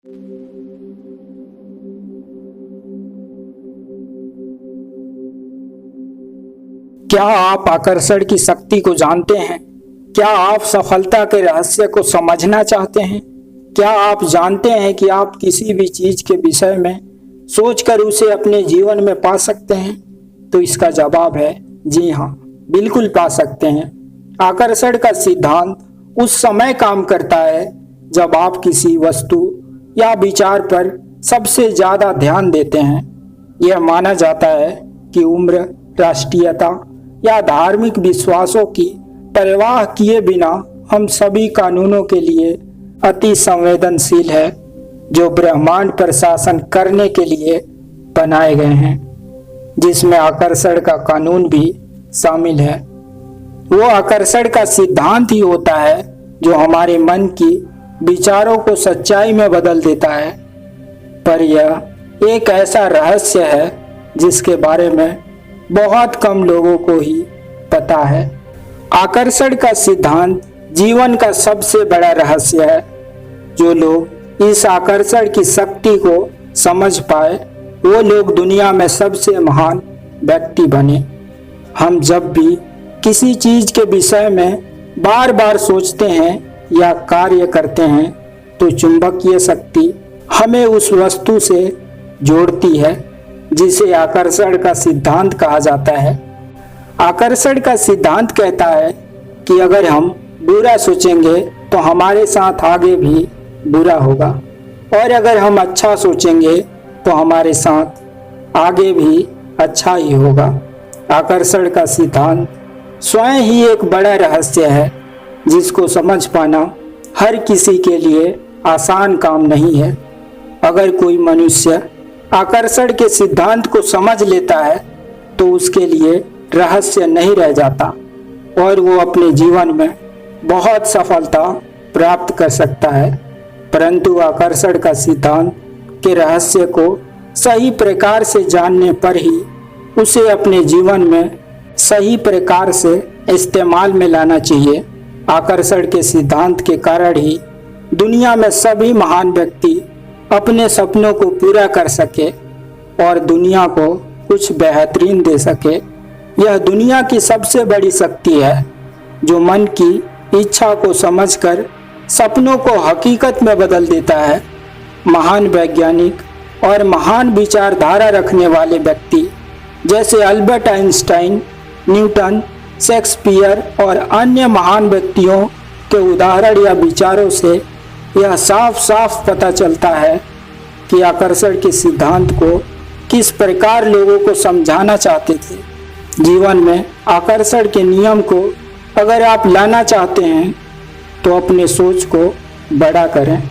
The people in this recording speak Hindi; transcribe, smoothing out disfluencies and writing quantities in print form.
क्या आप आकर्षण की शक्ति को जानते हैं? क्या आप सफलता के रहस्य को समझना चाहते हैं? क्या आप जानते हैं कि आप किसी भी चीज के विषय में सोचकर उसे अपने जीवन में पा सकते हैं? तो इसका जवाब है जी हाँ, बिल्कुल पा सकते हैं। आकर्षण का सिद्धांत उस समय काम करता है जब आप किसी वस्तु या विचार पर सबसे ज्यादा ध्यान देते हैं। यह माना जाता है कि उम्र, राष्ट्रीयता या धार्मिक विश्वासों की परवाह किए बिना हम सभी कानूनों के लिए अति संवेदनशील है जो ब्रह्मांड पर शासन करने के लिए बनाए गए हैं, जिसमें आकर्षण का कानून भी शामिल है। वो आकर्षण का सिद्धांत ही होता है जो हमारे मन की विचारों को सच्चाई में बदल देता है। पर यह एक ऐसा रहस्य है जिसके बारे में बहुत कम लोगों को ही पता है। आकर्षण का सिद्धांत जीवन का सबसे बड़ा रहस्य है। जो लोग इस आकर्षण की शक्ति को समझ पाए वो लोग दुनिया में सबसे महान व्यक्ति बने। हम जब भी किसी चीज के विषय में बार बार सोचते हैं या कार्य करते हैं तो चुंबकीय शक्ति हमें उस वस्तु से जोड़ती है जिसे आकर्षण का सिद्धांत कहा जाता है। आकर्षण का सिद्धांत कहता है कि अगर हम बुरा सोचेंगे तो हमारे साथ आगे भी बुरा होगा, और अगर हम अच्छा सोचेंगे तो हमारे साथ आगे भी अच्छा ही होगा। आकर्षण का सिद्धांत स्वयं ही एक बड़ा रहस्य है जिसको समझ पाना हर किसी के लिए आसान काम नहीं है। अगर कोई मनुष्य आकर्षण के सिद्धांत को समझ लेता है तो उसके लिए रहस्य नहीं रह जाता और वो अपने जीवन में बहुत सफलता प्राप्त कर सकता है। परंतु आकर्षण का सिद्धांत के रहस्य को सही प्रकार से जानने पर ही उसे अपने जीवन में सही प्रकार से इस्तेमाल में लाना चाहिए। आकर्षण के सिद्धांत के कारण ही दुनिया में सभी महान व्यक्ति अपने सपनों को पूरा कर सके और दुनिया को कुछ बेहतरीन दे सके। यह दुनिया की सबसे बड़ी शक्ति है जो मन की इच्छा को समझकर सपनों को हकीकत में बदल देता है। महान वैज्ञानिक और महान विचारधारा रखने वाले व्यक्ति जैसे अल्बर्ट आइंस्टाइन, न्यूटन, शेक्सपियर और अन्य महान व्यक्तियों के उदाहरण या विचारों से यह साफ साफ पता चलता है कि आकर्षण के सिद्धांत को किस प्रकार लोगों को समझाना चाहते थे। जीवन में आकर्षण के नियम को अगर आप लाना चाहते हैं तो अपने सोच को बड़ा करें।